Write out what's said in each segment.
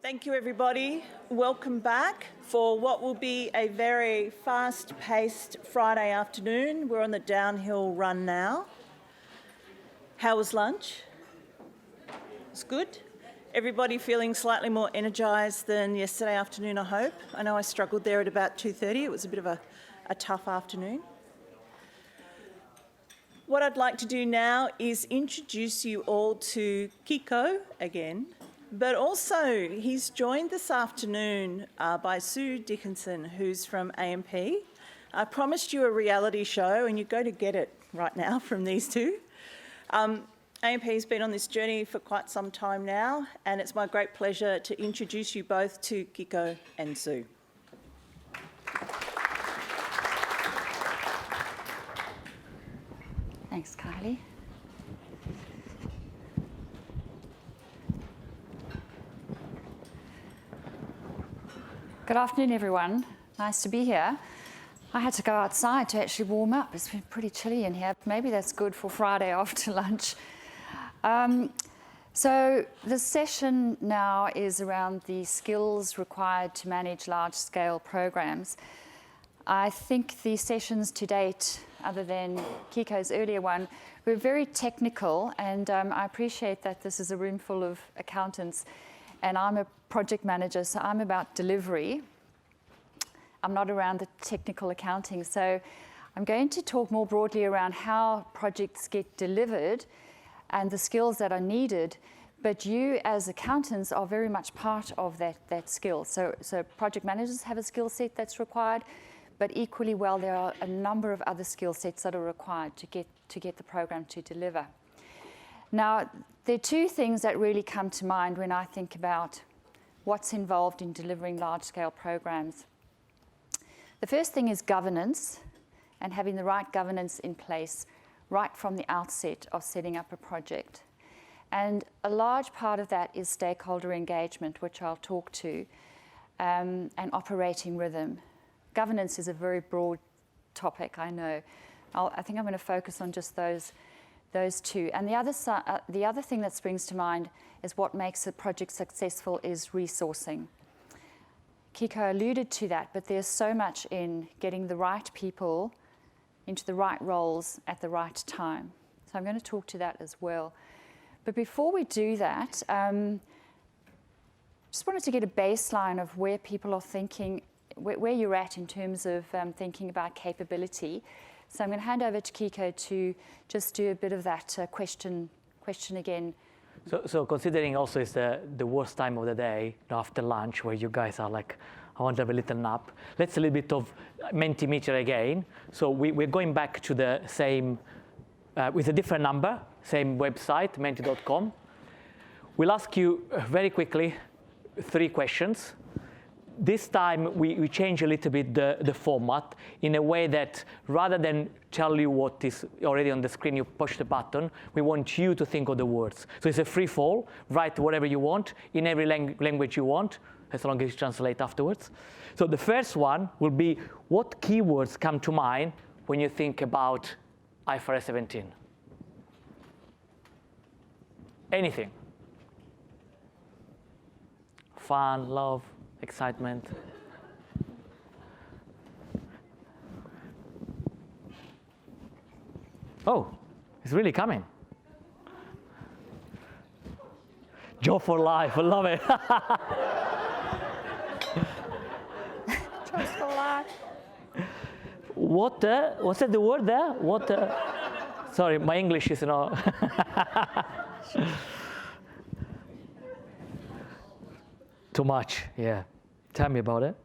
Thank you, everybody. Welcome back for what will be a very fast-paced Friday afternoon. We're on the downhill run now. How was lunch? It's good. Everybody feeling slightly more energised than yesterday afternoon, I hope. I know I struggled there at about 2:30. It was a bit of a tough afternoon. What I'd like to do now is introduce you all to Kico again, but also he's joined this afternoon by Sue Dickinson, who's from AMP. I promised you a reality show and you're going to get it right now from these two. AMP's been on this journey for quite some time now, and it's my great pleasure to introduce you both to Kico and Sue. Thanks, Kylie. Good afternoon, everyone. Nice to be here. I had to go outside to actually warm up. It's been pretty chilly in here. Maybe that's good for Friday after lunch. So the session now is around the skills required to manage large-scale programs. I think the sessions to date, other than Kico's earlier one, were very technical, and I appreciate that this is a room full of accountants, and I'm a project manager, so I'm about delivery. I'm not around the technical accounting, so I'm going to talk more broadly around how projects get delivered and the skills that are needed, but you as accountants are very much part of that skill. So project managers have a skill set that's required, but equally well there are a number of other skill sets that are required to get the program to deliver. Now, there are two things that really come to mind when I think about what's involved in delivering large-scale programs. The first thing is governance, and having the right governance in place right from the outset of setting up a project. And a large part of that is stakeholder engagement, which I'll talk to, and operating rhythm. Governance is a very broad topic, I know. I think I'm going to focus on just those two. And the other thing that springs to mind is what makes a project successful is resourcing. Kico alluded to that, but there's so much in getting the right people into the right roles at the right time. So I'm going to talk to that as well. But before we do that, just wanted to get a baseline of where people are thinking, where you're at in terms of thinking about capability. So I'm going to hand over to Kico to just do a bit of that question again. So considering also it's the worst time of the day after lunch, where you guys are like, I want to have a little nap. Let's a little bit of Mentimeter again. So we're going back to the same, with a different number, same website, menti.com. We'll ask you very quickly 3 questions. This time we change a little bit the format in a way that rather than tell you what is already on the screen, you push the button, we want you to think of the words. So it's a free fall, write whatever you want in every language you want, as long as you translate afterwards. So the first one will be, what keywords come to mind when you think about IFRS 17? Anything. Fun, love, excitement. Oh, it's really coming. Job for life, I love it. Trust for life. What's that the word there? Sorry, my English is not. Too much, yeah. Tell me about it.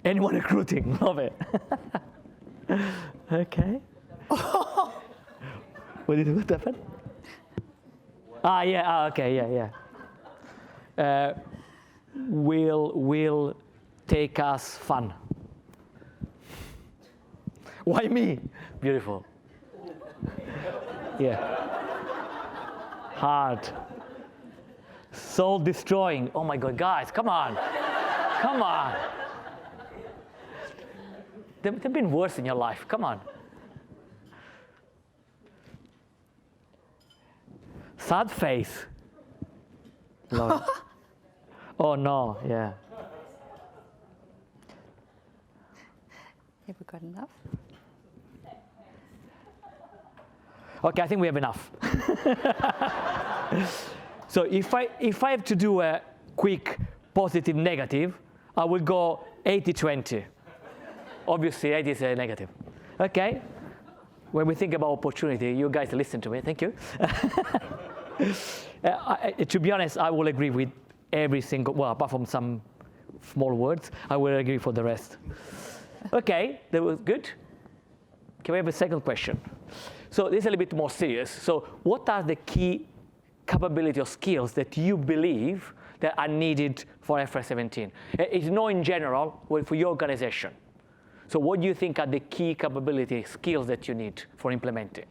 Anyone recruiting, love it. Okay. What happened? Okay, yeah. Will take us fun. Why me? Beautiful. Yeah. Hard. Soul destroying. Oh my God, guys, come on. Come on. They've been worse in your life, come on. Sad face. Love it. Oh no, yeah. Have we got enough? Okay, I think we have enough. So if I have to do a quick positive negative, I will go 80-20. Obviously, 80 is a negative. Okay. When we think about opportunity, you guys listen to me. Thank you. To be honest, I will agree with every single, well, apart from some small words, I will agree for the rest. Okay, that was good. Can we have a second question? So this is a little bit more serious. So what are the key capability or skills that you believe that are needed for IFRS 17? It's not in general, well, for your organization. So what do you think are the key capability skills that you need for implementing?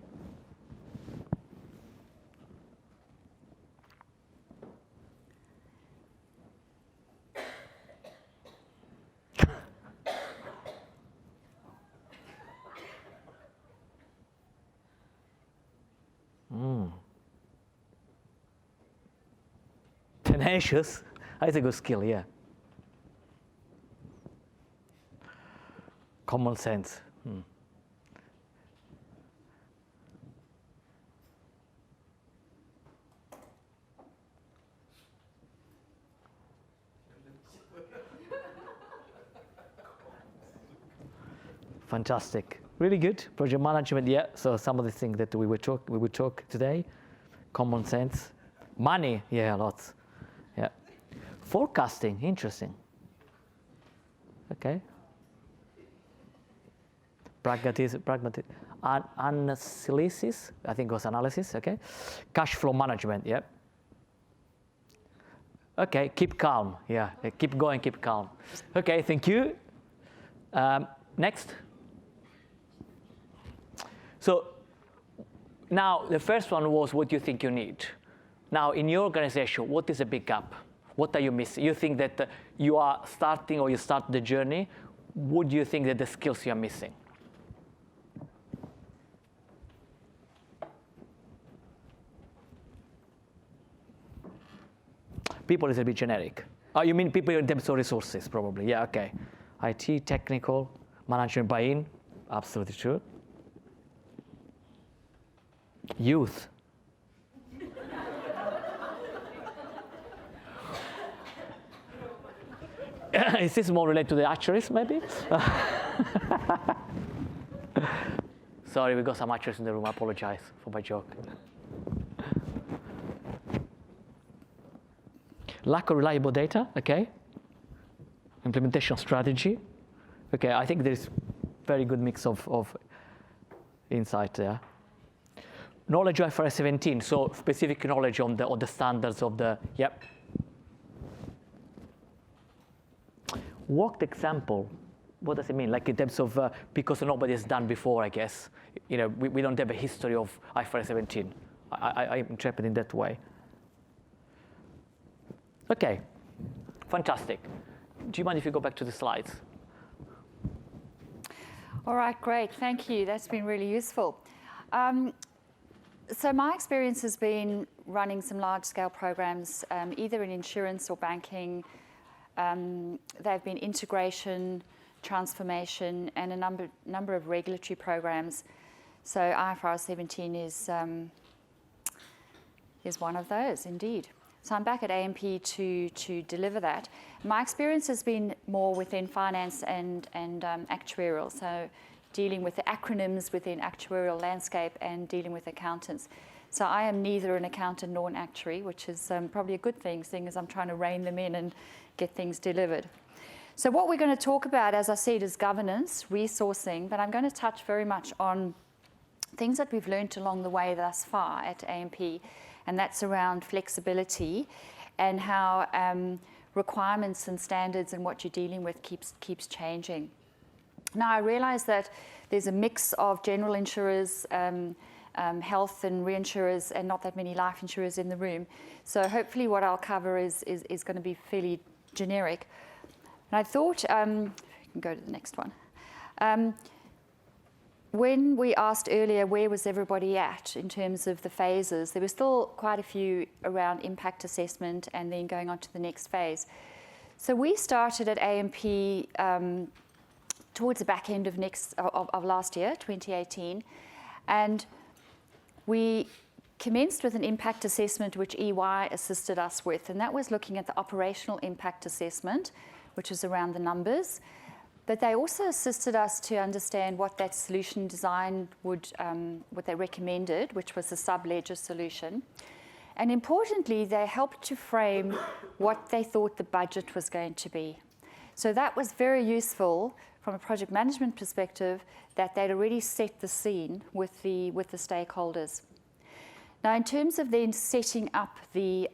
Tenacious, that's a good skill, yeah. Common sense. Fantastic. Really good. Project management, yeah. So some of the things that we would talk today. Common sense. Money, yeah, lots. Yeah. Forecasting, interesting. Okay. Pragmatism, analysis, I think it was analysis, okay. Cash flow management, yeah. Okay, keep calm, yeah. Keep going, keep calm. Okay, thank you. Next. So now the first one was what you think you need. Now in your organization, what is a big gap? What are you missing? You think that you are starting or you start the journey. What do you think that the skills you are missing? People is a bit generic. Oh, you mean people in terms of resources, probably. Yeah, okay. IT, technical, management buy-in, absolutely true. Youth. Is this more related to the actuaries, maybe? Sorry, we got some actuaries in the room. I apologize for my joke. Lack of reliable data, okay. Implementation strategy. Okay, I think there's very good mix of insight there. Knowledge of IFRS 17, so specific knowledge on the standards of the, yep. Worked example, what does it mean? Like in terms of, because nobody has done before, I guess. You know, we don't have a history of IFRS 17. I interpret it that way. Okay, fantastic. Do you mind if you go back to the slides? All right, great, thank you. That's been really useful. So my experience has been running some large-scale programs, either in insurance or banking. There have been integration, transformation, and a number of regulatory programs. So IFRS 17 is one of those, indeed. So I'm back at AMP to deliver that. My experience has been more within finance and actuarial, so dealing with the acronyms within actuarial landscape and dealing with accountants. So I am neither an accountant nor an actuary, which is probably a good thing, seeing as I'm trying to rein them in and get things delivered. So what we're going to talk about, as I said, is governance, resourcing, but I'm going to touch very much on things that we've learned along the way thus far at AMP, and that's around flexibility and how requirements and standards and what you're dealing with keeps changing. Now, I realize that there's a mix of general insurers, health and reinsurers, and not that many life insurers in the room. So hopefully what I'll cover is going to be fairly generic. And I thought, you can go to the next one. when we asked earlier where was everybody at in terms of the phases, there were still quite a few around impact assessment and then going on to the next phase. So we started at AMP towards the back end of last year, 2018, and we commenced with an impact assessment which EY assisted us with, and that was looking at the operational impact assessment, which is around the numbers. But they also assisted us to understand what that solution design would, what they recommended, which was the sub-ledger solution. And importantly, they helped to frame what they thought the budget was going to be. So that was very useful from a project management perspective, that they'd already set the scene with the stakeholders. Now, in terms of then setting up the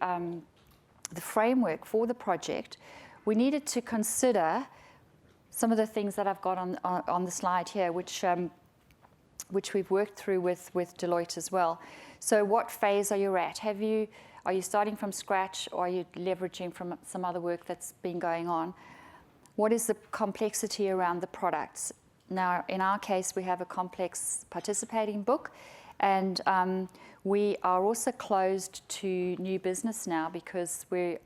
framework for the project, we needed to consider some of the things that I've got on the slide here, which we've worked through with Deloitte as well. So what phase are you at? Are you starting from scratch, or are you leveraging from some other work that's been going on? What is the complexity around the products? Now, in our case, we have a complex participating book, and we are also closed to new business now because we've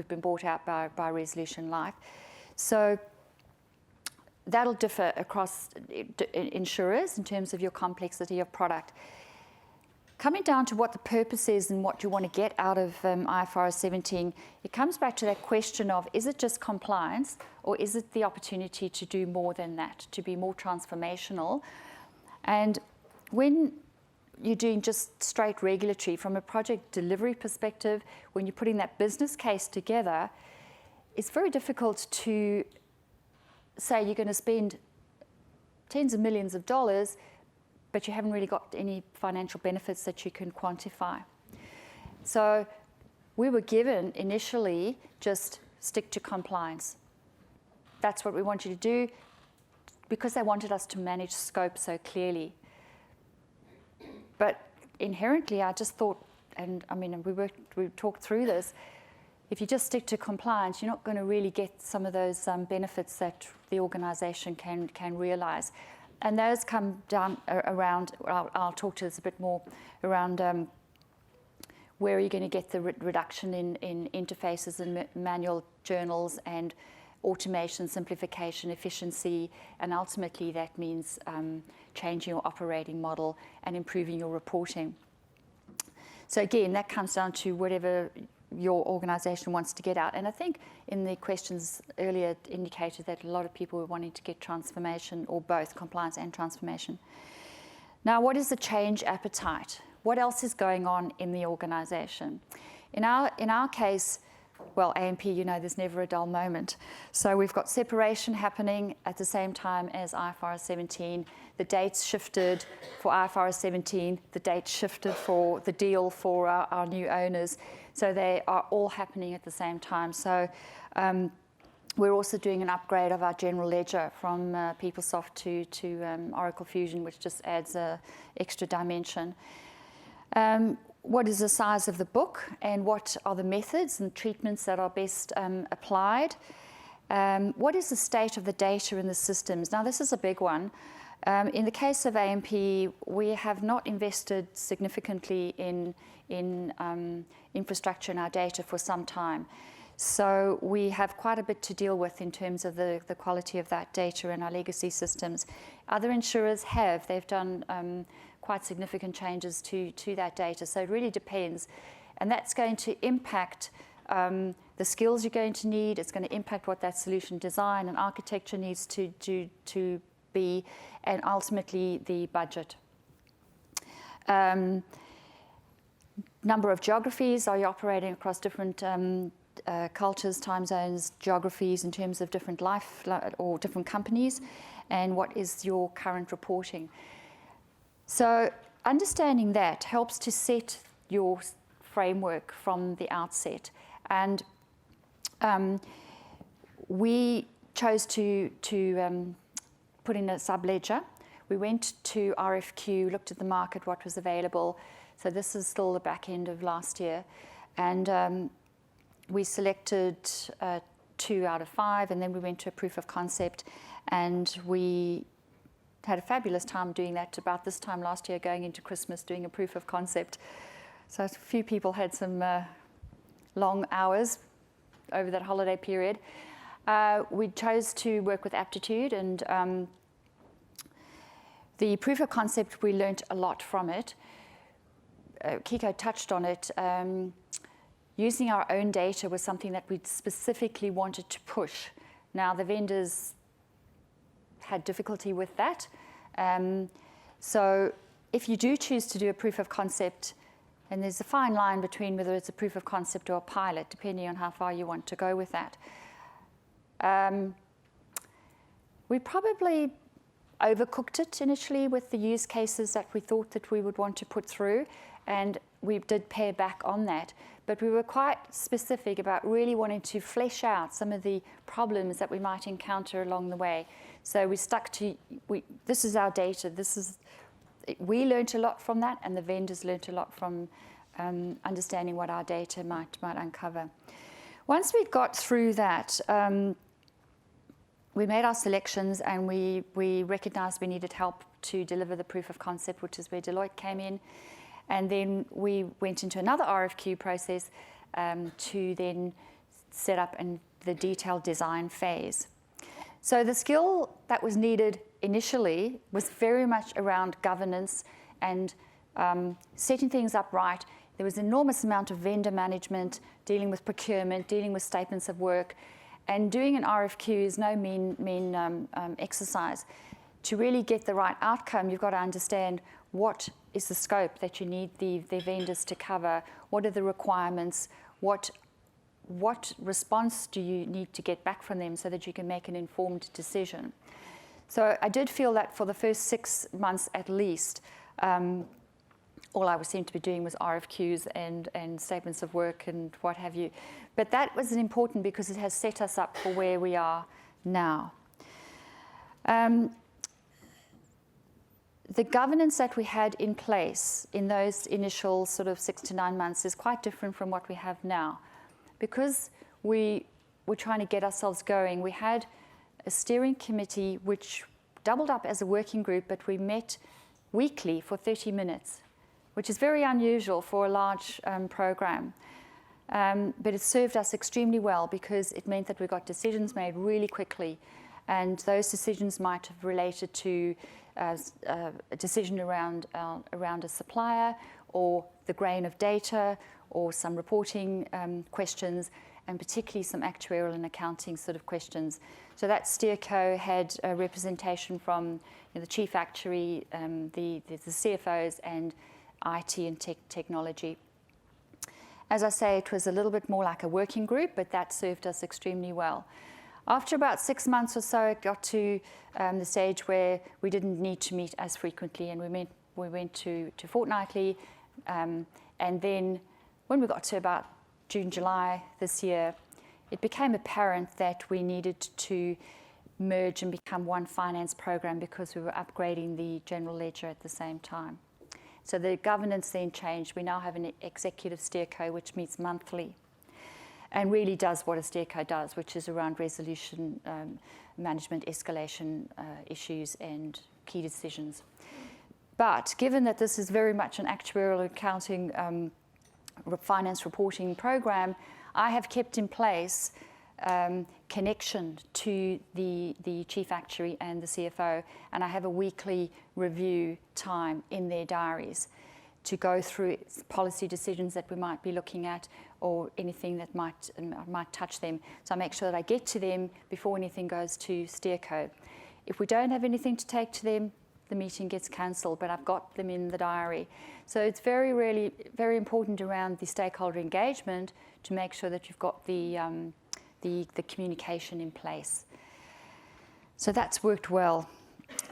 been bought out by Resolution Life. So that'll differ across insurers in terms of your complexity of product. Coming down to what the purpose is and what you want to get out of IFRS 17, it comes back to that question of, is it just compliance, or is it the opportunity to do more than that, to be more transformational? And when you're doing just straight regulatory, from a project delivery perspective, when you're putting that business case together, it's very difficult to say you're going to spend tens of millions of dollars, but you haven't really got any financial benefits that you can quantify. So we were given initially just stick to compliance. That's what we want you to do, because they wanted us to manage scope so clearly. But inherently, I just thought, and I mean, we talked through this, if you just stick to compliance, you're not going to really get some of those benefits that the organisation can realise. And those come down around, I'll talk to this a bit more, around where are you going to get the reduction in interfaces and manual journals, and automation, simplification, efficiency, and ultimately that means changing your operating model and improving your reporting. So again, that comes down to whatever your organisation wants to get out. And I think in the questions earlier indicated that a lot of people were wanting to get transformation, or both compliance and transformation. Now, what is the change appetite? What else is going on in the organisation? In our case, well, AMP, you know, there's never a dull moment. So we've got separation happening at the same time as IFRS 17. The dates shifted for IFRS 17. The dates shifted for the deal for our new owners. So they are all happening at the same time. So we're also doing an upgrade of our general ledger from PeopleSoft to Oracle Fusion, which just adds an extra dimension. What is the size of the book, and what are the methods and treatments that are best applied? What is the state of the data in the systems? Now, this is a big one. In the case of AMP, we have not invested significantly in infrastructure in our data for some time. So we have quite a bit to deal with in terms of the quality of that data in our legacy systems. Other insurers have. They've done quite significant changes to that data. So it really depends. And that's going to impact the skills you're going to need. It's going to impact what that solution design and architecture needs to be, and ultimately the budget. Number of geographies. Are you operating across different cultures, time zones, geographies in terms of different or different companies? And what is your current reporting? So understanding that helps to set your framework from the outset. And we chose to put in a sub-ledger. We went to RFQ, looked at the market, what was available. So this is still the back end of last year. And we selected 2 out of 5, and then we went to a proof of concept, and we had a fabulous time doing that about this time last year, going into Christmas, doing a proof of concept. So a few people had some long hours over that holiday period. We chose to work with Aptitude, and the proof of concept, we learnt a lot from it. Kico touched on it. Using our own data was something that we specifically wanted to push. Now, the vendors had difficulty with that. So if you do choose to do a proof of concept, and there's a fine line between whether it's a proof of concept or a pilot, depending on how far you want to go with that. We probably overcooked it initially with the use cases that we thought that we would want to put through, and we did pare back on that. But we were quite specific about really wanting to flesh out some of the problems that we might encounter along the way. So we stuck to, this is our data, we learned a lot from that, and the vendors learned a lot from understanding what our data might uncover. Once we got through that, we made our selections, and we recognized we needed help to deliver the proof of concept, which is where Deloitte came in. And then we went into another RFQ process to then set up the detailed design phase. So the skill that was needed initially was very much around governance and setting things up right. There was an enormous amount of vendor management, dealing with procurement, dealing with statements of work, and doing an RFQ is no mean exercise. To really get the right outcome, you've got to understand what is the scope that you need the vendors to cover, what are the requirements, what response do you need to get back from them so that you can make an informed decision. So I did feel that for the first 6 months at least, all I seemed to be doing was RFQs and statements of work and what have you. But that was important because it has set us up for where we are now. The governance that we had in place in those initial sort of 6 to 9 months is quite different from what we have now. Because we were trying to get ourselves going, we had a steering committee which doubled up as a working group, but we met weekly for 30 minutes, which is very unusual for a large program. But it served us extremely well because it meant that we got decisions made really quickly. And those decisions might have related to a decision around a supplier, or the grain of data, or some reporting questions, and particularly some actuarial and accounting sort of questions. So that steerco had a representation from the chief actuary, the CFOs, and IT and technology. As I say, it was a little bit more like a working group, but that served us extremely well. After about 6 months or so, it got to the stage where we didn't need to meet as frequently, and we went to fortnightly. And then when we got to about June, July this year, it became apparent that we needed to merge and become one finance program because we were upgrading the general ledger at the same time. So the governance then changed. We now have an executive steerco which meets monthly and really does what a steerco does, which is around resolution, management, escalation issues, and key decisions. But given that this is very much an actuarial accounting finance reporting program, I have kept in place connection to the chief actuary and the CFO, and I have a weekly review time in their diaries to go through policy decisions that we might be looking at, or anything that might touch them. So I make sure that I get to them before anything goes to steerco. If we don't have anything to take to them, the meeting gets cancelled, but I've got them in the diary. So it's really very important around the stakeholder engagement to make sure that you've got the communication in place. So that's worked well.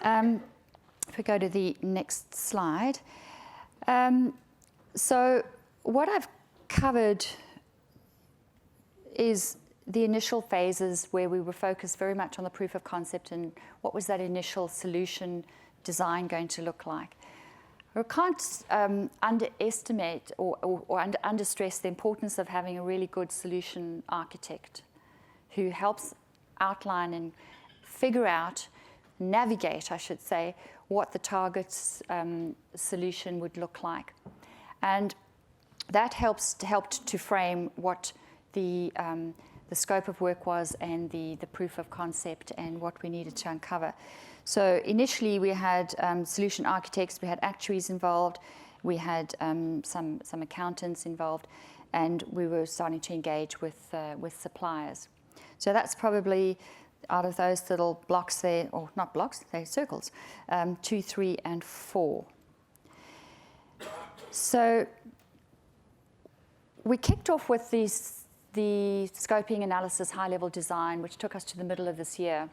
If we go to the next slide. So what I've covered is the initial phases where we were focused very much on the proof of concept and what was that initial solution design going to look like. I can't underestimate or understress the importance of having a really good solution architect who helps outline and figure out navigate, I should say, what the target solution would look like. And that helped to frame what the scope of work was and the proof of concept and what we needed to uncover. So initially we had solution architects, we had actuaries involved, we had some accountants involved, and we were starting to engage with suppliers. So that's probably, out of those little blocks there, or not blocks, they're circles, 2, 3, and 4. So we kicked off with the scoping analysis high-level design, which took us to the middle of this year.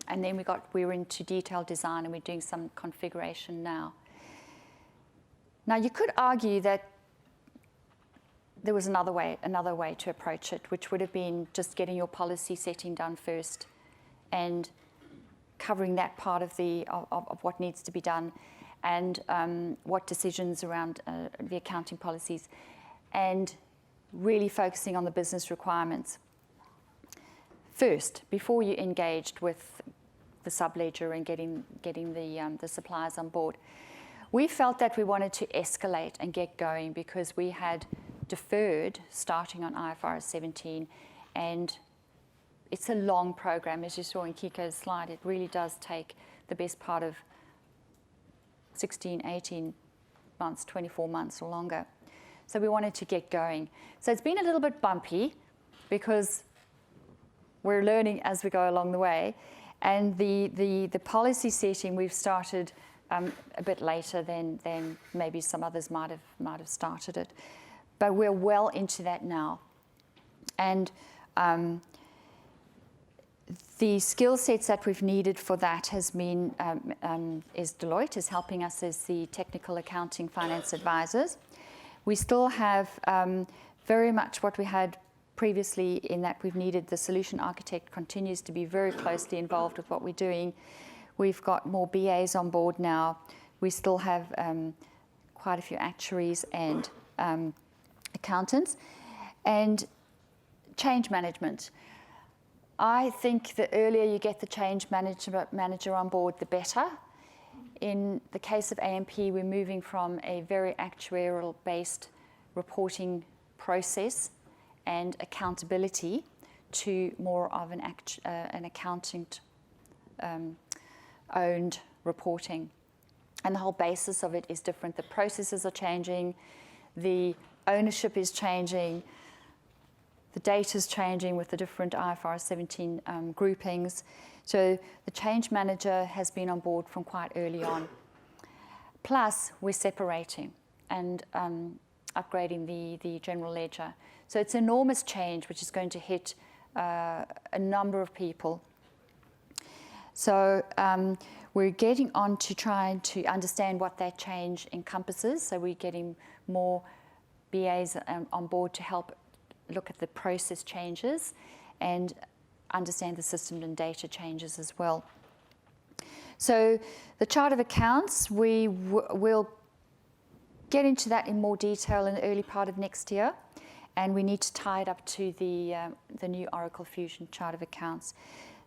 And then we were into detailed design, and we're doing some configuration now. Now, you could argue that there was another way to approach it, which would have been just getting your policy setting done first and covering that part of what needs to be done and what decisions around the accounting policies, and really focusing on the business requirements first before you engaged with the subledger and getting the suppliers on board. We felt that we wanted to escalate and get going because we had deferred starting on IFRS 17, and it's a long program. As you saw in Kico's slide, it really does take the best part of 16, 18 months, 24 months or longer. So we wanted to get going. So it's been a little bit bumpy because we're learning as we go along the way. And the policy setting we've started a bit later than maybe some others might have started it. But we're well into that now. And the skill sets that we've needed for that has been, is Deloitte is helping us as the technical accounting finance advisors. We still have very much what we had previously in that we've needed the solution architect continues to be very closely involved with what we're doing. We've got more BAs on board now. We still have quite a few actuaries and accountants, and change management. I think the earlier you get the change manager on board, the better. In the case of AMP, we're moving from a very actuarial-based reporting process and accountability to more of an accountant-owned reporting. And the whole basis of it is different. The processes are changing, the ownership is changing, the data is changing with the different IFRS 17 groupings. So the change manager has been on board from quite early on. Plus, we're separating and upgrading the general ledger. So it's enormous change, which is going to hit a number of people. So we're getting on to trying to understand what that change encompasses. So we're getting more BAs on board to help look at the process changes and understand the system and data changes as well. So the chart of accounts, we will get into that in more detail in the early part of next year, and we need to tie it up to the new Oracle Fusion chart of accounts.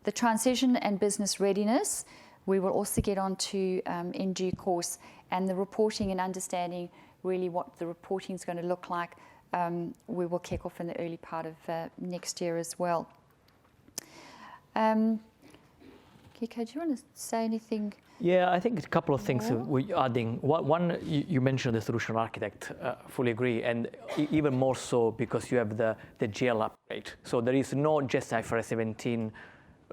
The transition and business readiness, we will also get on to in due course, and the reporting and understanding really what the reporting is going to look like, we will kick off in the early part of next year as well. Kico, do you want to say anything? Yeah, I think a couple of things we're adding. One, you mentioned the solution architect, fully agree, and even more so because you have the GL upgrade. So there is not just IFRS 17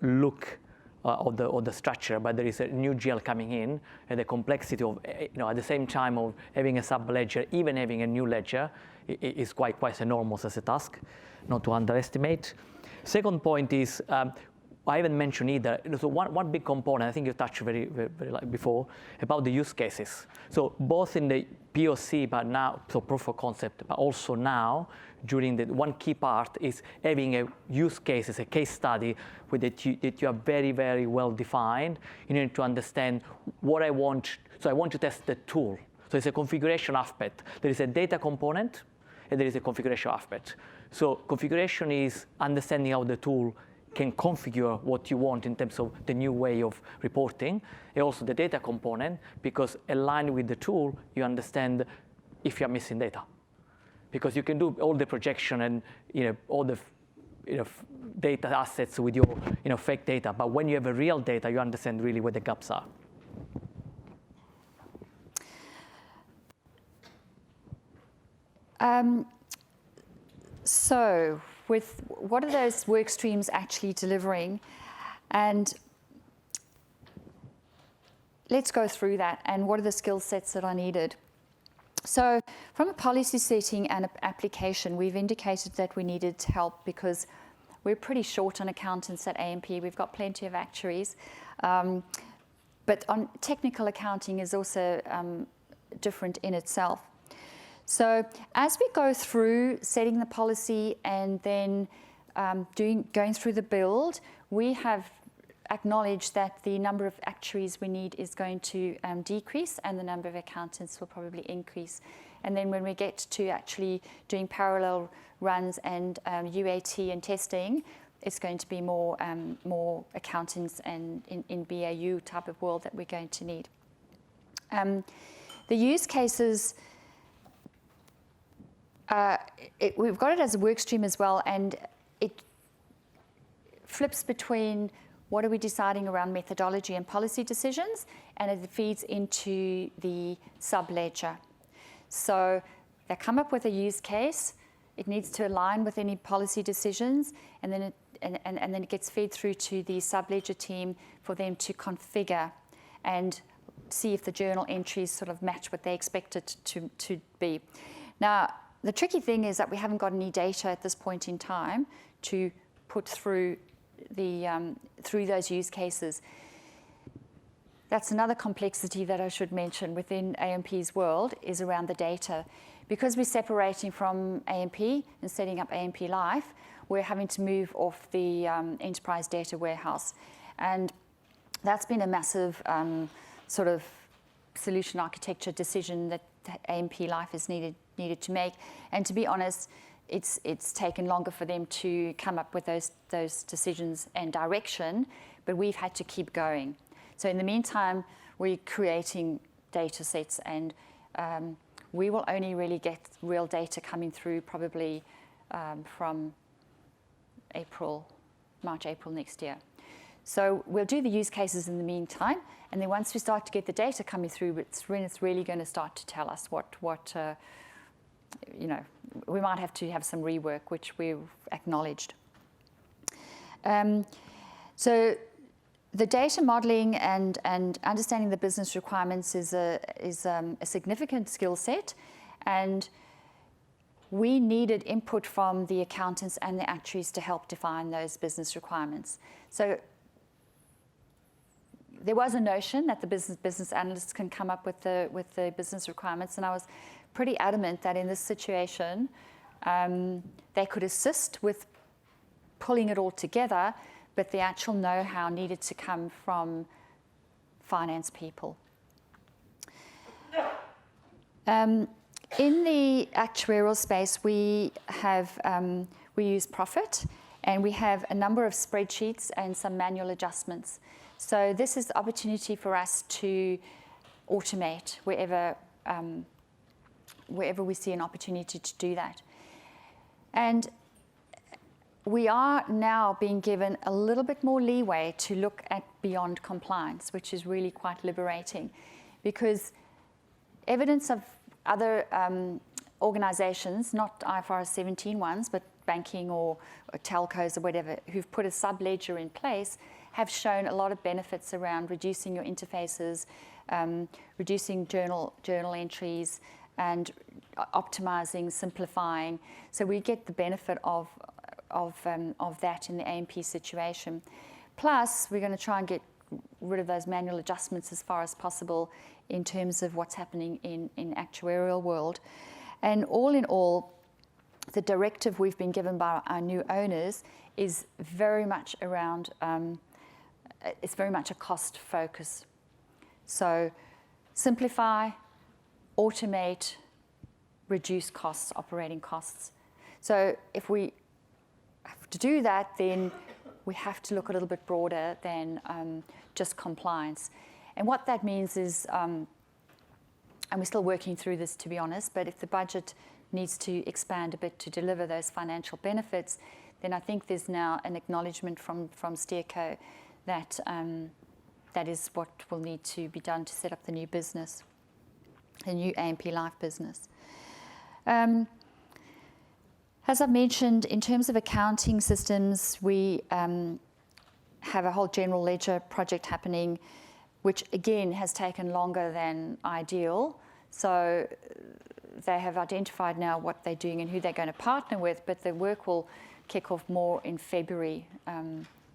look of the structure, but there is a new GL coming in, and the complexity of, at the same time of having a sub-ledger, even having a new ledger, is quite enormous as a task, not to underestimate. Second point is, I haven't mentioned either. So one big component, I think you touched very like before, about the use cases. So both in the POC, but now, so proof of concept, but also now, during the one key part is having a use case, as a case study that you are very, very well defined. You need to understand what I want. So I want to test the tool. So it's a configuration aspect. There is a data component, and there is a configuration aspect. So configuration is understanding how the tool can configure what you want in terms of the new way of reporting, and also the data component, because aligned with the tool, you understand if you're missing data. Because you can do all the projection and all the data assets with your fake data, but when you have a real data, you understand really where the gaps are. So with what are those work streams actually delivering? And let's go through that, and what are the skill sets that are needed? So from a policy setting and application, we've indicated that we needed help because we're pretty short on accountants at AMP. We've got plenty of actuaries. But on technical accounting is also different in itself. So as we go through setting the policy and then going through the build, we have acknowledged that the number of actuaries we need is going to decrease and the number of accountants will probably increase. And then when we get to actually doing parallel runs and UAT and testing, it's going to be more accountants and in BAU type of world that we're going to need. The use cases, we've got it as a work stream as well, and it flips between what are we deciding around methodology and policy decisions, and it feeds into the sub-ledger. So they come up with a use case, it needs to align with any policy decisions, and then it gets fed through to the sub-ledger team for them to configure and see if the journal entries sort of match what they expect it to be. Now, the tricky thing is that we haven't got any data at this point in time to put through those use cases. That's another complexity that I should mention within AMP's world is around the data. Because we're separating from AMP and setting up AMP Life, we're having to move off the enterprise data warehouse. And that's been a massive sort of solution architecture decision that AMP Life has needed to make. And to be honest, it's taken longer for them to come up with those decisions and direction, but we've had to keep going. So in the meantime, we're creating data sets, and we will only really get real data coming through probably from March, April next year. So we'll do the use cases in the meantime, and then once we start to get the data coming through, it's really going to start to tell us what we might have to have some rework, which we've acknowledged. So the data modeling and understanding the business requirements is a significant skill set, and we needed input from the accountants and the actuaries to help define those business requirements. So there was a notion that the business analysts can come up with the business requirements, and I was pretty adamant that in this situation, they could assist with pulling it all together, but the actual know-how needed to come from finance people. In the actuarial space, we use Profit, and we have a number of spreadsheets and some manual adjustments. So this is the opportunity for us to automate wherever we see an opportunity to do that. And we are now being given a little bit more leeway to look at beyond compliance, which is really quite liberating, because evidence of other organizations, not IFRS 17 ones, but banking or telcos or whatever, who've put a sub-ledger in place, have shown a lot of benefits around reducing your interfaces, reducing journal entries, and optimizing, simplifying. So we get the benefit of that in the AMP situation. Plus, we're going to try and get rid of those manual adjustments as far as possible in terms of what's happening in actuarial world. And all in all, the directive we've been given by our new owners is very much around, it's very much a cost focus. So simplify, automate, reduce costs, operating costs. So if we have to do that, then we have to look a little bit broader than just compliance. And what that means is, and we're still working through this, to be honest, but if the budget needs to expand a bit to deliver those financial benefits, then I think there's now an acknowledgement from Steerco that that is what will need to be done to set up the new business, the new AMP Life business. As I've mentioned, in terms of accounting systems, we have a whole general ledger project happening, which again has taken longer than ideal. So they have identified now what they're doing and who they're going to partner with, but the work will kick off more in February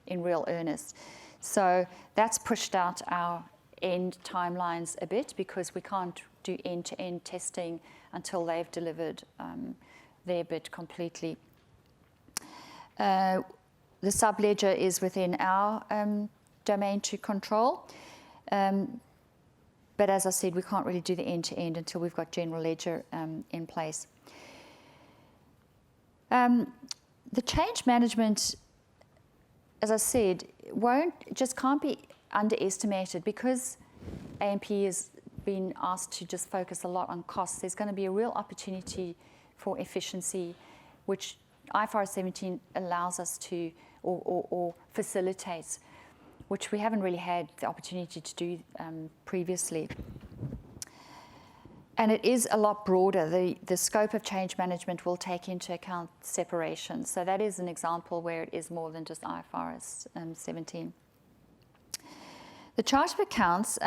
in real earnest. So that's pushed out our end timelines a bit because we can't do end-to-end testing until they've delivered their bit completely. The sub-ledger is within our domain to control. But as I said, we can't really do the end-to-end until we've got general ledger in place. The change management, as I said, can't be underestimated because AMP has been asked to just focus a lot on costs. There's going to be a real opportunity for efficiency, which IFRS 17 allows us to or facilitates, which we haven't really had the opportunity to do previously. And it is a lot broader. The scope of change management will take into account separation. So that is an example where it is more than just IFRS 17. The chart of accounts,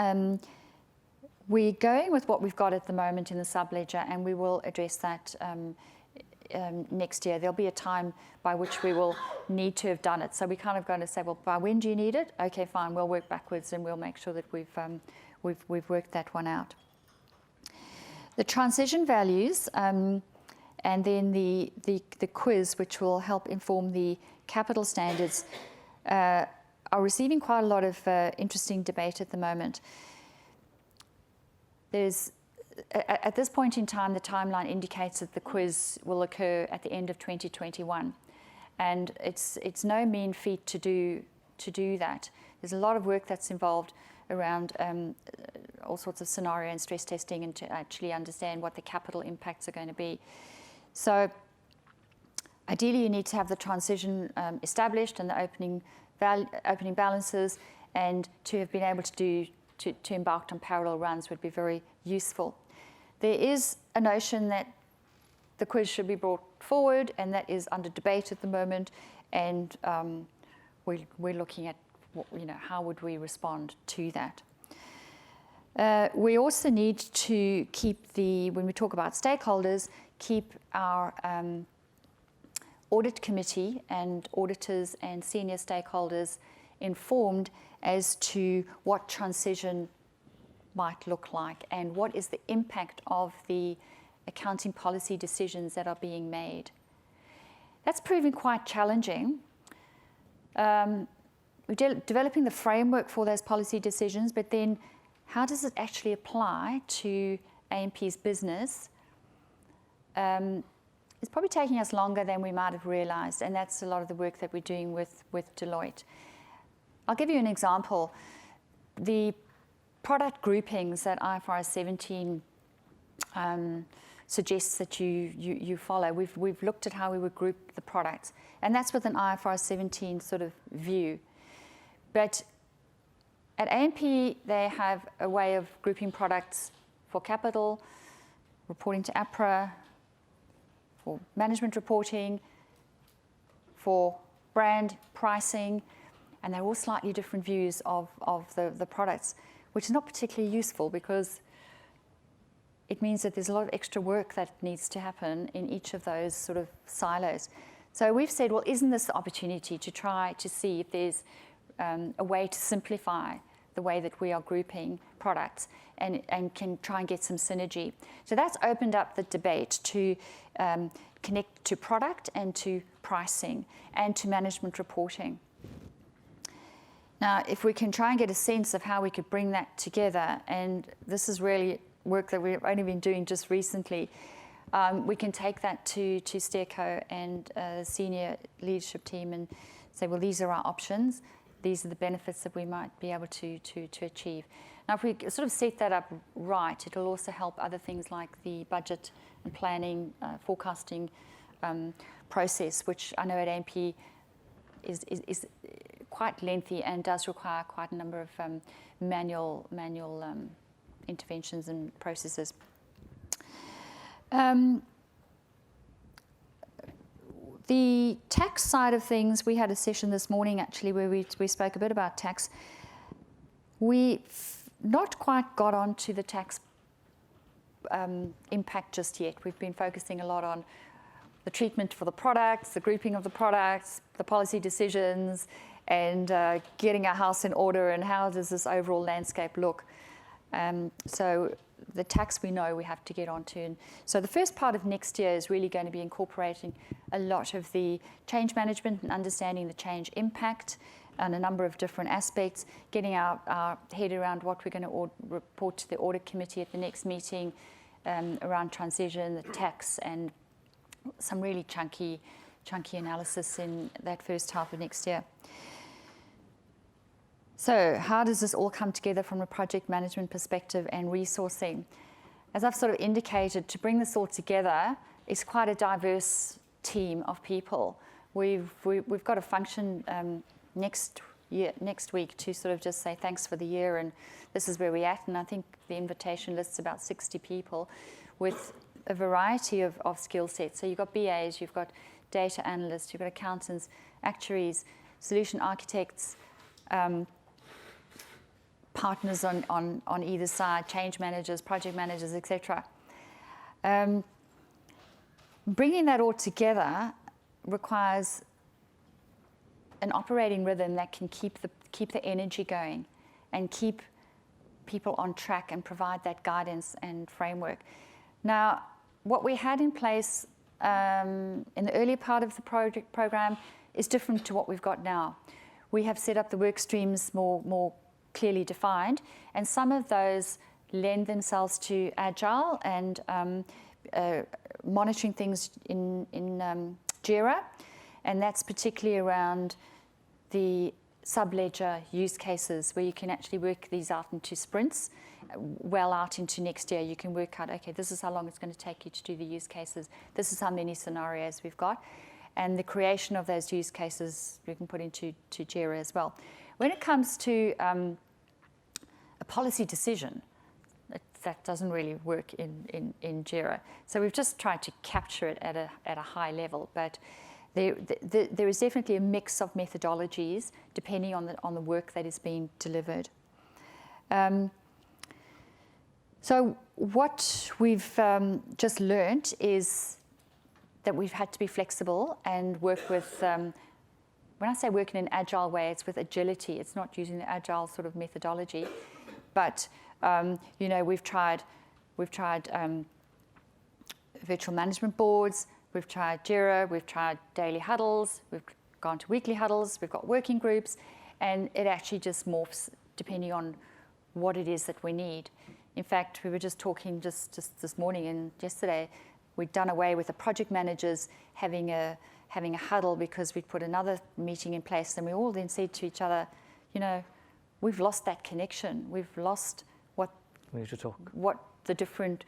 we're going with what we've got at the moment in the sub-ledger, and we will address that next year. There'll be a time by which we will need to have done it. So we're kind of going to say, well, by when do you need it? Okay, fine, we'll work backwards and we'll make sure that we've worked that one out. The transition values and then the quiz, which will help inform the capital standards, are receiving quite a lot of interesting debate at the moment. At this point in time, the timeline indicates that the quiz will occur at the end of 2021. And it's no mean feat to do that. There's a lot of work that's involved around all sorts of scenario and stress testing and to actually understand what the capital impacts are going to be. So ideally you need to have the transition established and the opening balances, and to have been able to embark on parallel runs would be very useful. There is a notion that the quiz should be brought forward, and that is under debate at the moment, and we're looking at how would we respond to that. We also need to keep when we talk about stakeholders, keep our audit committee and auditors and senior stakeholders informed as to what transition might look like and what is the impact of the accounting policy decisions that are being made. That's proving quite challenging. We're developing the framework for those policy decisions, but then how does it actually apply to AMP's business? It's probably taking us longer than we might have realized, and that's a lot of the work that we're doing with Deloitte. I'll give you an example. The product groupings that IFRS 17 suggests that you follow, we've looked at how we would group the products, and that's with an IFRS 17 sort of view. But at AMP, they have a way of grouping products for capital, reporting to APRA, for management reporting, for brand pricing, and they're all slightly different views of the products, which is not particularly useful because it means that there's a lot of extra work that needs to happen in each of those sort of silos. So we've said, well, isn't this the opportunity to try to see if there's a way to simplify the way that we are grouping products and can try and get some synergy. So that's opened up the debate to connect to product and to pricing and to management reporting. Now, if we can try and get a sense of how we could bring that together, and this is really work that we've only been doing just recently, we can take that to Steerco and senior leadership team and say, well, these are our options. These are the benefits that we might be able to achieve. Now, if we sort of set that up right, it'll also help other things like the budget and planning, forecasting process, which I know at AMP is quite lengthy and does require quite a number of manual interventions and processes. The tax side of things, we had a session this morning actually where we spoke a bit about tax. We've not quite got onto the tax impact just yet. We've been focusing a lot on the treatment for the products, the grouping of the products, the policy decisions, and getting our house in order and how does this overall landscape look. So the tax we know we have to get onto. And so the first part of next year is really going to be incorporating a lot of the change management and understanding the change impact and a number of different aspects, getting our head around what we're going to report to the audit committee at the next meeting around transition, the tax, and some really chunky analysis in that first half of next year. So how does this all come together from a project management perspective and resourcing? As I've sort of indicated, to bring this all together is quite a diverse team of people. We've got a function next week to sort of just say thanks for the year and this is where we're at. And I think the invitation lists about 60 people with a variety of skill sets. So you've got BAs, you've got data analysts, you've got accountants, actuaries, solution architects, partners on either side, change managers, project managers, etc. Bringing that all together requires an operating rhythm that can keep the energy going and keep people on track and provide that guidance and framework. Now, what we had in place in the earlier part of the program is different to what we've got now. We have set up the work streams more clearly defined, and some of those lend themselves to agile and monitoring things in JIRA, and that's particularly around the sub-ledger use cases where you can actually work these out into sprints, well out into next year. You can work out, okay, this is how long it's going to take you to do the use cases. This is how many scenarios we've got. And the creation of those use cases we can put into JIRA as well. When it comes to a policy decision, that doesn't really work in JIRA. So we've just tried to capture it at a high level, but there is definitely a mix of methodologies depending on the work that is being delivered. So what we've just learned is that we've had to be flexible and work with, when I say work in an agile way, it's with agility. It's not using the agile sort of methodology, but we've tried virtual management boards, we've tried JIRA, we've tried daily huddles, we've gone to weekly huddles, we've got working groups, and it actually just morphs depending on what it is that we need. In fact, we were just talking just this morning and yesterday, we'd done away with the project managers having a huddle because we'd put another meeting in place, and we all then said to each other, we've lost that connection. We've lost what the different,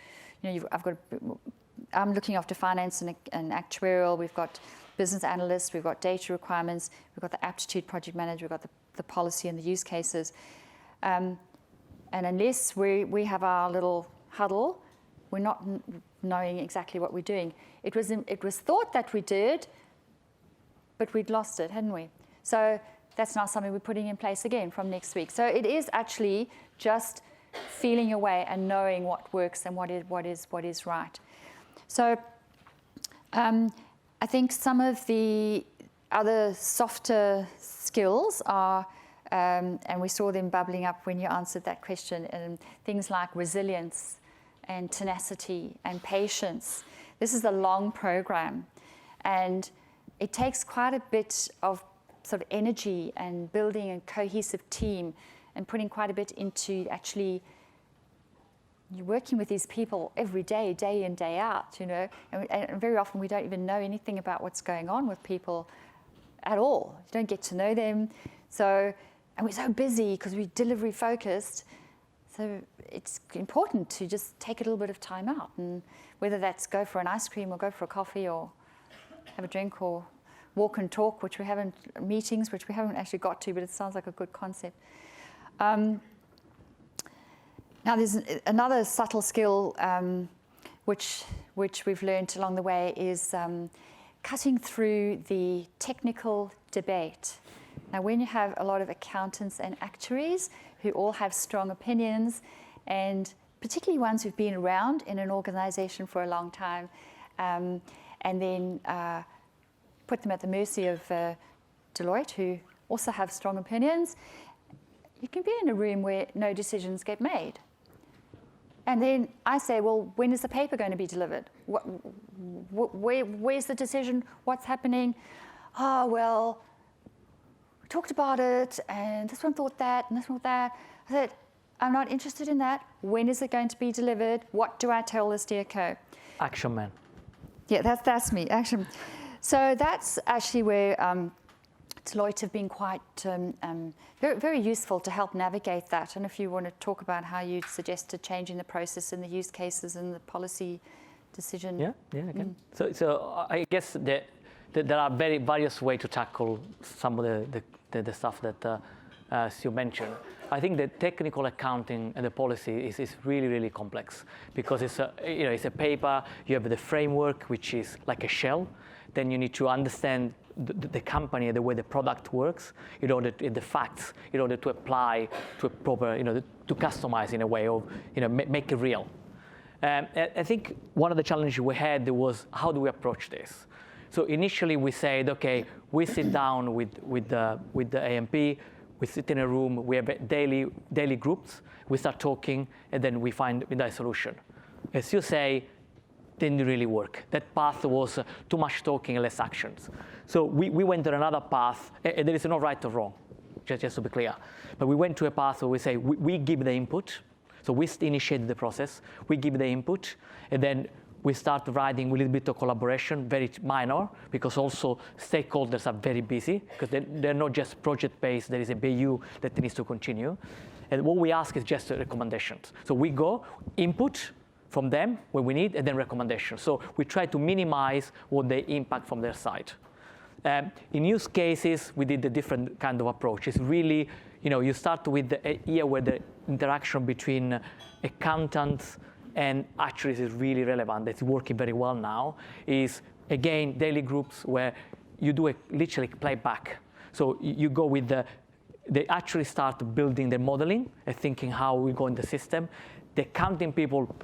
I'm looking after finance and actuarial. We've got business analysts. We've got data requirements. We've got the aptitude project manager. We've got the policy and the use cases. And unless we have our little huddle, we're not knowing exactly what we're doing. It was thought that we did, but we'd lost it, hadn't we? So that's now something we're putting in place again from next week. So it is actually just feeling your way and knowing what works and what is right. So I think some of the other softer skills are, and we saw them bubbling up when you answered that question, things like resilience and tenacity and patience. This is a long program, and it takes quite a bit of sort of energy and building a cohesive team and putting quite a bit into actually you're working with these people every day, day in, day out, and very often we don't even know anything about what's going on with people at all. You don't get to know them. And we're so busy because we're delivery focused. So it's important to just take a little bit of time out, and whether that's go for an ice cream or go for a coffee or have a drink or walk and talk, meetings, which we haven't actually got to, but it sounds like a good concept. Now there's another subtle skill which we've learned along the way is cutting through the technical debate. Now when you have a lot of accountants and actuaries who all have strong opinions, and particularly ones who've been around in an organization for a long time, and then put them at the mercy of Deloitte, who also have strong opinions, you can be in a room where no decisions get made. And then I say, well, when is the paper going to be delivered? Where's the decision? What's happening? Oh, well, we talked about it, and this one thought that, and this one thought that. I said, I'm not interested in that. When is it going to be delivered? What do I tell the steerco? Action man. Yeah, that's me, action. So that's actually where Deloitte have been quite very, very useful to help navigate that. And if you want to talk about how you suggested changing the process and the use cases and the policy decision. Yeah, okay. So I guess there are various ways to tackle some of the stuff that Sue mentioned. I think the technical accounting and the policy is really, really complex because it's a paper. You have the framework, which is like a shell. Then you need to understand the company, the way the product works, in order to, the facts, in order to apply to a proper, to customize in a way of, make it real. I think one of the challenges we had was how do we approach this? So initially we said, okay, we sit down with the AMP, we sit in a room, we have daily groups, we start talking, and then we find a solution. As you say, didn't really work. That path was too much talking and less actions. So we went on another path, and there is no right or wrong, just to be clear. But we went to a path where we say, we give the input. So we initiated the process, we give the input, and then we start writing with a little bit of collaboration, very minor, because also stakeholders are very busy, because they're not just project-based, there is a BU that needs to continue. And what we ask is just recommendations. So we go, input from them when we need, and then recommendations. So we try to minimize what they impact from their side. In use cases, we did a different kind of approach. It's really, you start with a year where the interaction between accountants and actuaries is really relevant. It's working very well now. Is again daily groups where you do literally playback. So you go with they actually start building the modeling and thinking how we go in the system. The accounting people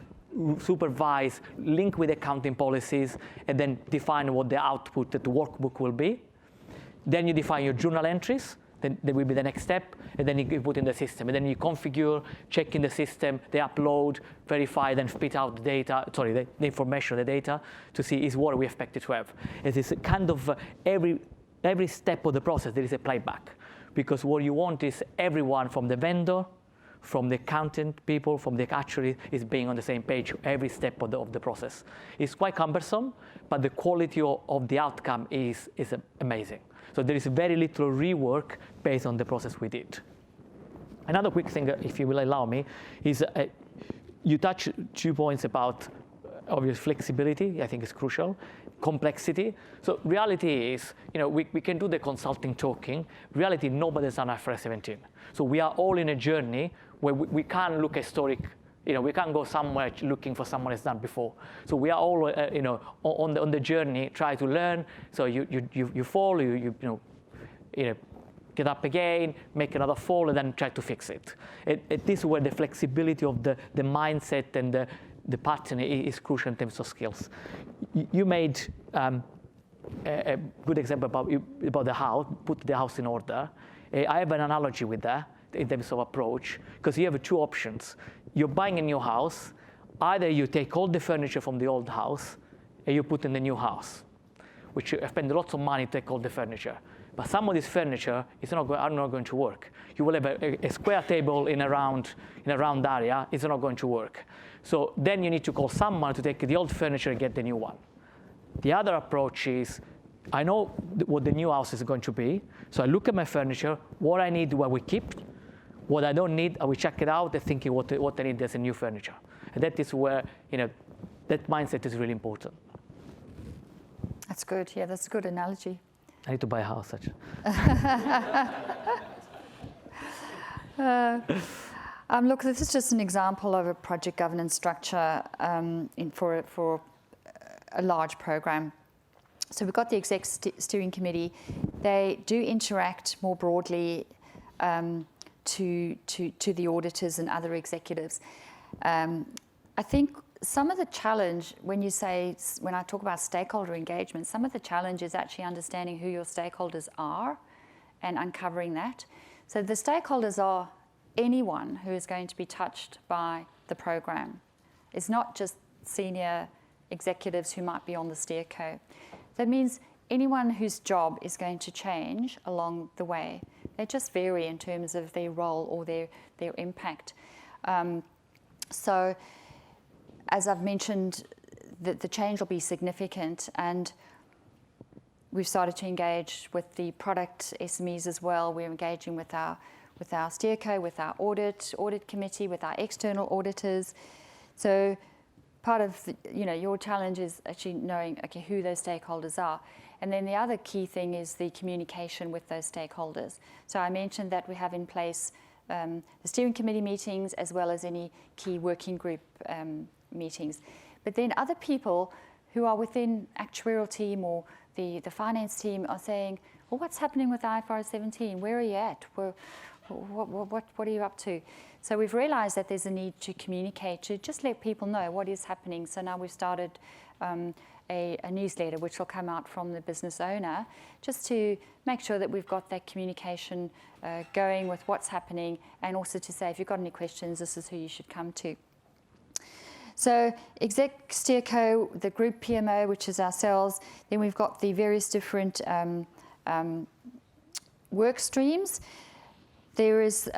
supervise, link with accounting policies, and then define what the output, that the workbook will be. Then you define your journal entries. Then there will be the next step, and then you put in the system. And then you configure, check in the system, they upload, verify, then spit out the data, the information, the data, to see is what we expected to have. It is kind of every step of the process, there is a playback. Because what you want is everyone from the vendor, from the accountant people, from the actuary, is being on the same page every step of the process. It's quite cumbersome, but the quality of the outcome is amazing. So there is very little rework based on the process we did. Another quick thing, if you will allow me, is you touch 2 points about obvious flexibility, I think is crucial, complexity. So reality is, we can do the consulting talking. Reality, nobody's done IFRS 17. So we are all in a journey where we can't look historic. We can't go somewhere looking for someone that's done before. So we are all, on the journey, try to learn. So you fall, you get up again, make another fall, and then try to fix it. This is where the flexibility of the mindset and the pattern is crucial in terms of skills. You made a good example about the house, put the house in order. I have an analogy with that in terms of approach, because you have 2 options. You're buying a new house. Either you take all the furniture from the old house and you put in the new house, which you spend lots of money to take all the furniture. but some of this furniture are not going to work. You will have a square table in a round area, it's not going to work. So then you need to call someone to take the old furniture and get the new one. The other approach is, I know what the new house is going to be, so I look at my furniture, what I need, what we keep, what I don't need, I will check it out and thinking what I need as a new furniture. And that is where, that mindset is really important. That's good. Yeah, that's a good analogy. I need to buy a house, actually. Look, this is just an example of a project governance structure for a large program. So we've got the exec steering committee. They do interact more broadly to the auditors and other executives. I think some of the challenge when I talk about stakeholder engagement, some of the challenge is actually understanding who your stakeholders are and uncovering that. So the stakeholders are anyone who is going to be touched by the program. It's not just senior executives who might be on the steerco. That means anyone whose job is going to change along the way. They just vary in terms of their role or their impact. So as I've mentioned, the change will be significant, and we've started to engage with the product SMEs as well. We're engaging with our steerco, with our audit committee, with our external auditors. So part of your challenge is actually knowing who those stakeholders are. And then the other key thing is the communication with those stakeholders. So I mentioned that we have in place the steering committee meetings as well as any key working group meetings. But then other people who are within actuarial team or the finance team are saying, well, what's happening with IFRS 17? Where are you at? What are you up to? So we've realized that there's a need to communicate, to just let people know what is happening. So now we've started a newsletter which will come out from the business owner, just to make sure that we've got that communication going with what's happening, and also to say, if you've got any questions, this is who you should come to. So exec steerco, the group PMO, which is ourselves, then we've got the various different work streams. There is,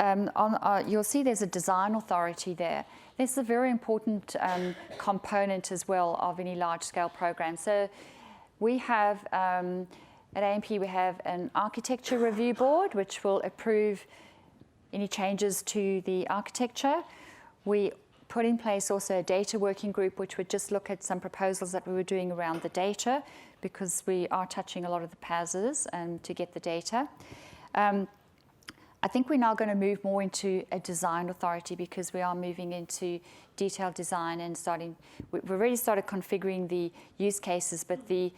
you'll see there's a design authority there. This is a very important component as well of any large-scale program. So we have, at AMP, we have an architecture review board, which will approve any changes to the architecture. We put in place also a data working group, which would just look at some proposals that we were doing around the data, because we are touching a lot of the PASs to get the data. I think we're now going to move more into a design authority, because we are moving into detailed design and we've already started configuring the use cases, but the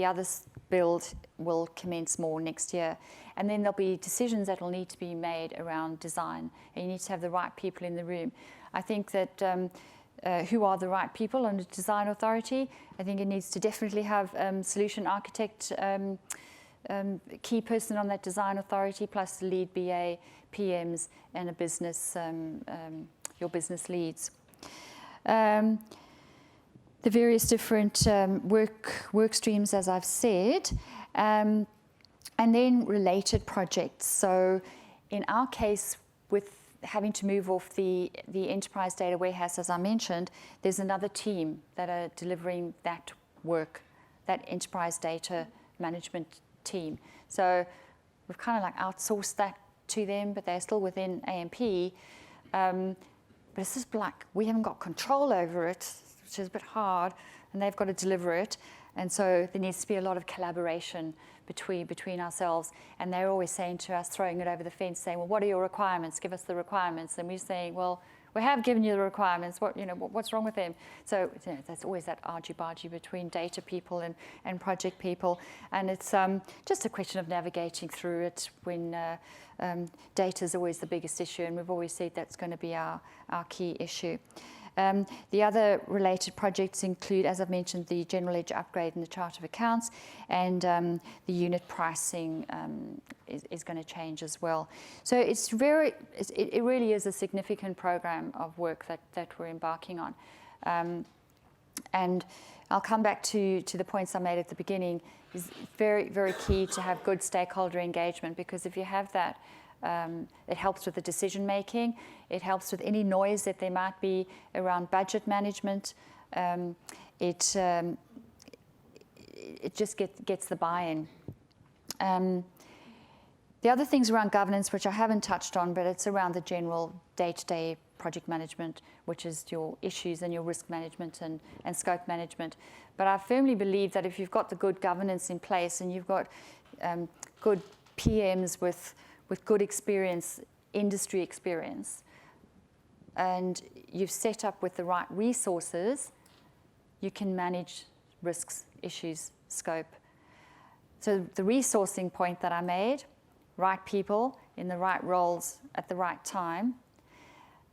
other build will commence more next year. And then there'll be decisions that will need to be made around design, and you need to have the right people in the room. I think that who are the right people on the design authority? I think it needs to definitely have solution architect, key person on that design authority, plus the lead BA, PMs, and a business, your business leads. The various different work streams, as I've said, and then related projects. So in our case, with having to move off the enterprise data warehouse, as I mentioned, there's another team that are delivering that work, that enterprise data management team. So we've kind of like outsourced that to them, but they're still within AMP. But it's just like we haven't got control over it, which is a bit hard, and they've got to deliver it. And so there needs to be a lot of collaboration between ourselves. And they're always saying to us, throwing it over the fence, saying, well, what are your requirements? Give us the requirements. And we're saying, well, we have given you the requirements. What's wrong with them? So there's always that argy-bargy between data people and project people. And it's just a question of navigating through it when data is always the biggest issue. And we've always said that's going to be our key issue. The other related projects include, as I've mentioned, the general ledger upgrade and the chart of accounts, and the unit pricing is going to change as well. So it really is a significant program of work that we're embarking on. And I'll come back to the points I made at the beginning. It's very, very key to have good stakeholder engagement, because if you have that, it helps with the decision making. It helps with any noise that there might be around budget management. It just gets the buy-in. The other things around governance, which I haven't touched on, but it's around the general day-to-day project management, which is your issues and your risk management and scope management. But I firmly believe that if you've got the good governance in place and you've got good PMs with good experience, industry experience, and you've set up with the right resources, you can manage risks, issues, scope. So the resourcing point that I made, right people in the right roles at the right time.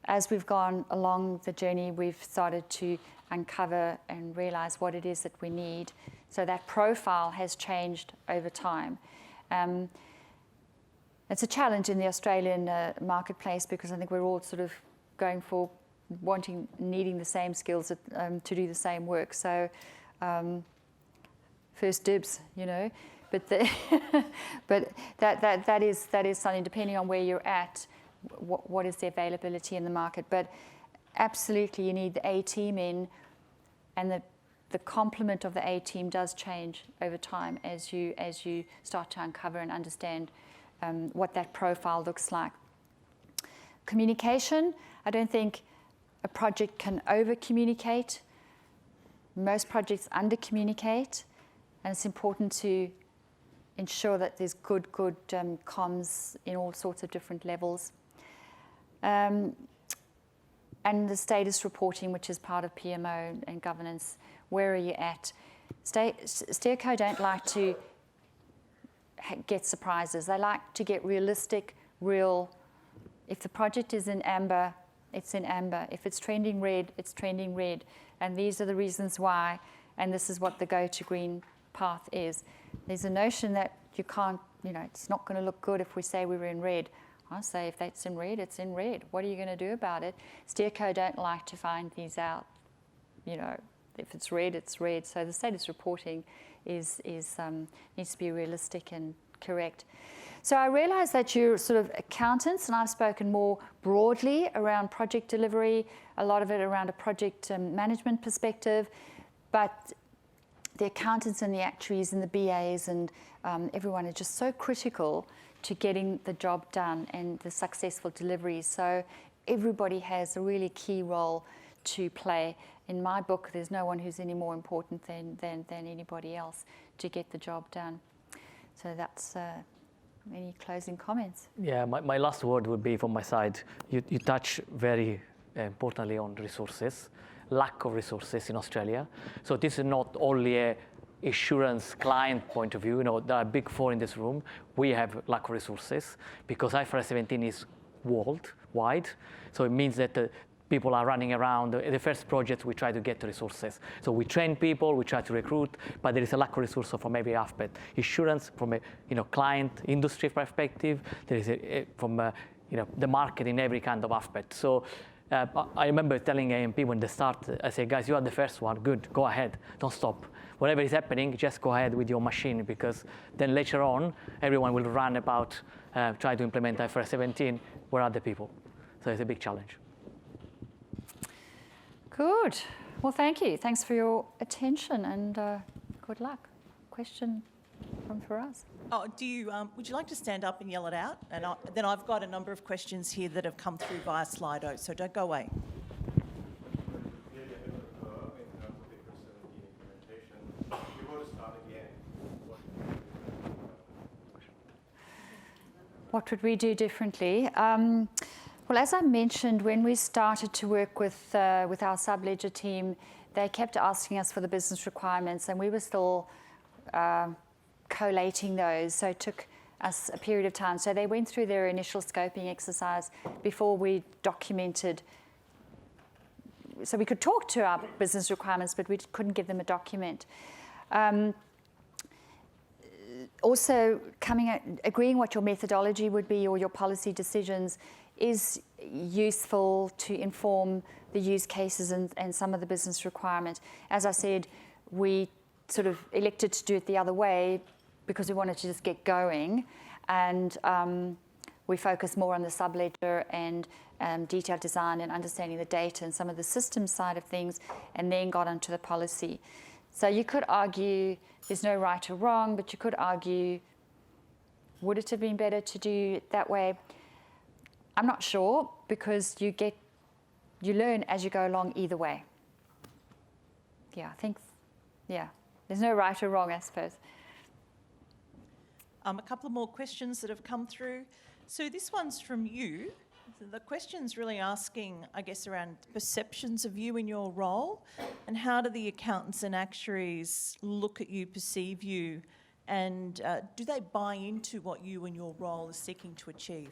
As we've gone along the journey, we've started to uncover and realize what it is that we need. So that profile has changed over time. It's a challenge in the Australian marketplace, because I think we're all sort of going for needing the same skills to do the same work. So first dibs, you know. But that is something, depending on where you're at, what is the availability in the market. But absolutely, you need the A team in, and the complement of the A team does change over time as you start to uncover and understand what that profile looks like. Communication, I don't think a project can over-communicate. Most projects under-communicate, and it's important to ensure that there's good comms in all sorts of different levels. And the status reporting, which is part of PMO and governance. Where are you at? Steerco don't like to get surprises. They like to get realistic, real. If the project is in amber, it's in amber. If it's trending red, it's trending red. And these are the reasons why, and this is what the go-to green path is. There's a notion that you can't, it's not going to look good if we say we were in red. I say if that's in red, it's in red. What are you going to do about it? Steerco don't like to find these out. If it's red, it's red. So the status reporting needs to be realistic and correct. So I realise that you're sort of accountants, and I've spoken more broadly around project delivery, a lot of it around a project management perspective, but the accountants and the actuaries and the BAs and everyone are just so critical to getting the job done and the successful delivery. So everybody has a really key role to play. In my book, there's no one who's any more important than anybody else to get the job done. So that's any closing comments? Yeah, my last word would be from my side. You touch very importantly on resources, lack of resources in Australia. So this is not only a insurance client point of view. There are big four in this room. We have lack of resources because IFRS 17 is worldwide. So it means that people are running around. The first project, we try to get resources. So we train people, we try to recruit, but there is a lack of resources from every aspect. Insurance, from a client industry perspective, there is from the market in every kind of aspect. So I remember telling AMP when they start, I say, guys, you are the first one. Good, go ahead, don't stop. Whatever is happening, just go ahead with your machine, because then later on, everyone will run about try to implement IFRS 17. Where are the people? So it's a big challenge. Good. Well, thank you. Thanks for your attention, and good luck. Question from Faraz. Oh, would you like to stand up and yell it out? And then I've got a number of questions here that have come through via Slido, so don't go away. What would we do differently? Well, as I mentioned, when we started to work with our sub-ledger team, they kept asking us for the business requirements, and we were still collating those. So it took us a period of time. So they went through their initial scoping exercise before we documented. So we could talk to our business requirements, but we couldn't give them a document. Also, agreeing what your methodology would be or your policy decisions is useful to inform the use cases and some of the business requirement. As I said, we sort of elected to do it the other way because we wanted to just get going, and we focused more on the subledger and detailed design and understanding the data and some of the system side of things, and then got onto the policy. So you could argue there's no right or wrong, but you could argue, would it have been better to do it that way? I'm not sure, because you learn as you go along either way. Yeah, I think, yeah, there's no right or wrong, I suppose. A couple of more questions that have come through. So this one's from you. The question's really asking, I guess, around perceptions of you in your role, and how do the accountants and actuaries look at you, perceive you, and do they buy into what you and your role is seeking to achieve?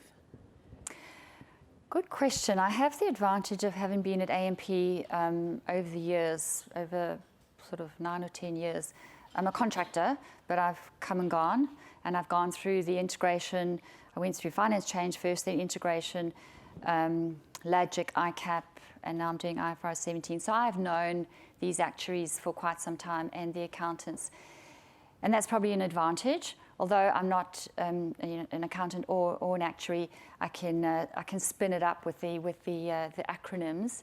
Good question. I have the advantage of having been at AMP over the years, over sort of 9 or 10 years. I'm a contractor, but I've come and gone, and I've gone through the integration. I went through finance change first, then integration, LAGIC, ICAP, and now I'm doing IFRS 17. So I've known these actuaries for quite some time, and the accountants. And that's probably an advantage. Although I'm not an accountant or an actuary, I can spin it up with the acronyms,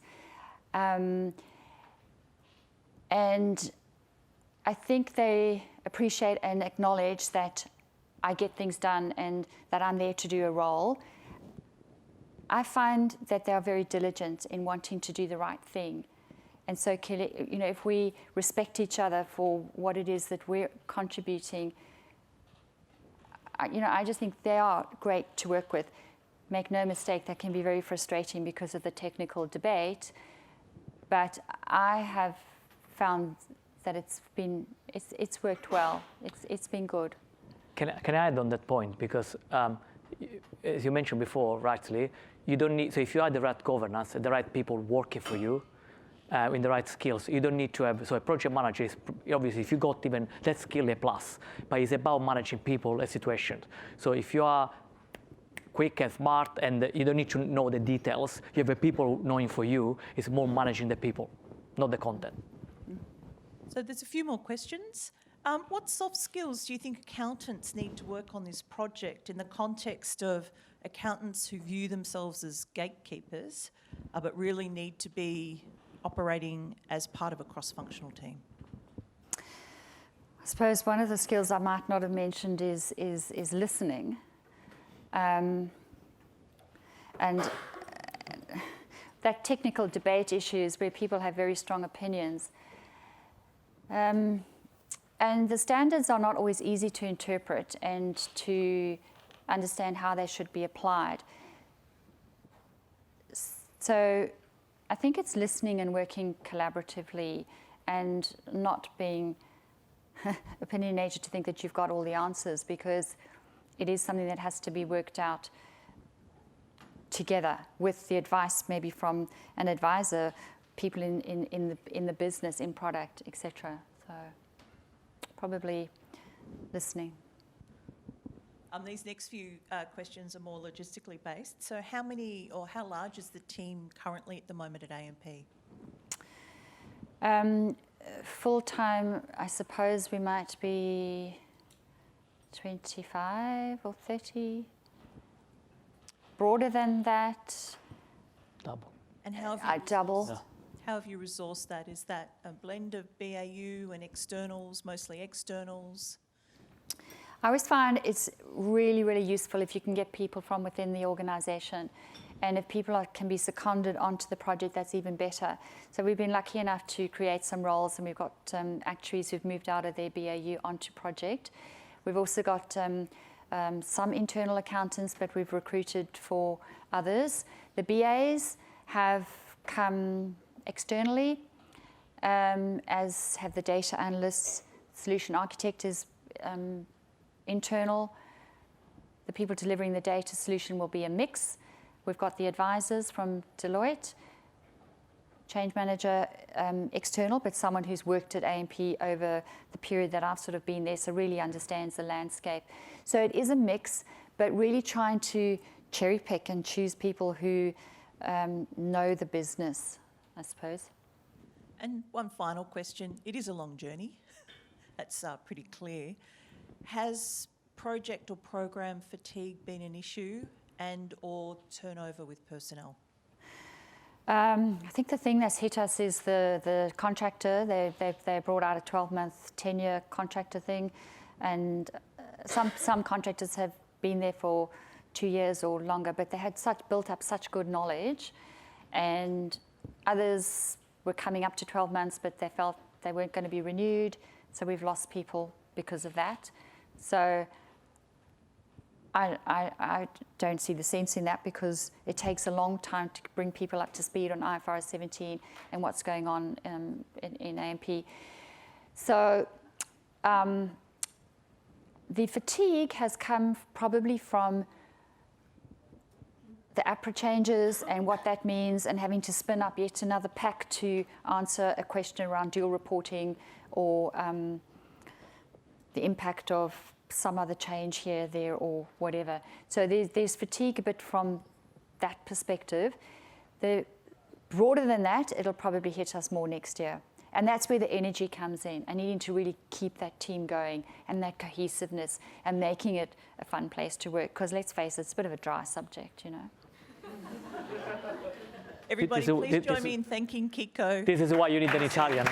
and I think they appreciate and acknowledge that I get things done and that I'm there to do a role. I find that they are very diligent in wanting to do the right thing. And so, if we respect each other for what it is that we're contributing, I just think they are great to work with. Make no mistake, that can be very frustrating because of the technical debate, but I have found that it's worked well. It's been good. Can I add on that point? Because as you mentioned before, rightly, you don't need, so if you have the right governance, the right people working for you, in the right skills, you don't need to have, so a project manager is, obviously, if you got even that skill, a plus, but it's about managing people and situations. So if you are quick and smart and you don't need to know the details, you have a people knowing for you, it's more managing the people, not the content. So there's a few more questions. What soft skills do you think accountants need to work on this project in the context of accountants who view themselves as gatekeepers, but really need to be operating as part of a cross-functional team? I suppose one of the skills I might not have mentioned is listening, and that technical debate issues where people have very strong opinions, and the standards are not always easy to interpret and to understand how they should be applied. So I think it's listening and working collaboratively and not being opinionated to think that you've got all the answers, because it is something that has to be worked out together with the advice maybe from an advisor, people in the business, in product, etc. So probably listening. These next few questions are more logistically based. So how many or how large is the team currently at the moment at AMP? Full-time, I suppose we might be 25 or 30. Broader than that, Double. And how have you double. Yeah. How have you resourced that? Is that a blend of BAU and externals, mostly externals? I always find it's really, really useful if you can get people from within the organisation. And if people can be seconded onto the project, that's even better. So we've been lucky enough to create some roles, and we've got actuaries who've moved out of their BAU onto project. We've also got some internal accountants, but we've recruited for others. The BAs have come externally, as have the data analysts. Solution architect is internal. The people delivering the data solution will be a mix. We've got the advisors from Deloitte, change manager external, but someone who's worked at AMP over the period that I've sort of been there, so really understands the landscape. So it is a mix, but really trying to cherry pick and choose people who know the business, I suppose. And one final question. It is a long journey. That's pretty clear. Has project or program fatigue been an issue and or turnover with personnel? I think the thing that's hit us is the contractor. They brought out a 12-month, 10-year contractor thing, and some contractors have been there for 2 years or longer, but they had built up such good knowledge, and others were coming up to 12 months, but they felt they weren't going to be renewed, so we've lost people because of that. So I don't see the sense in that, because it takes a long time to bring people up to speed on IFRS 17 and what's going on in AMP. So the fatigue has come probably from the APRA changes and what that means, and having to spin up yet another pack to answer a question around dual reporting, or the impact of some other change here, there, or whatever. So there's fatigue a bit from that perspective. Broader than that, it'll probably hit us more next year. And that's where the energy comes in, and needing to really keep that team going and that cohesiveness and making it a fun place to work. Because let's face it, it's a bit of a dry subject, you know. Everybody, please join me in thanking Kico. This is why you need an Italian.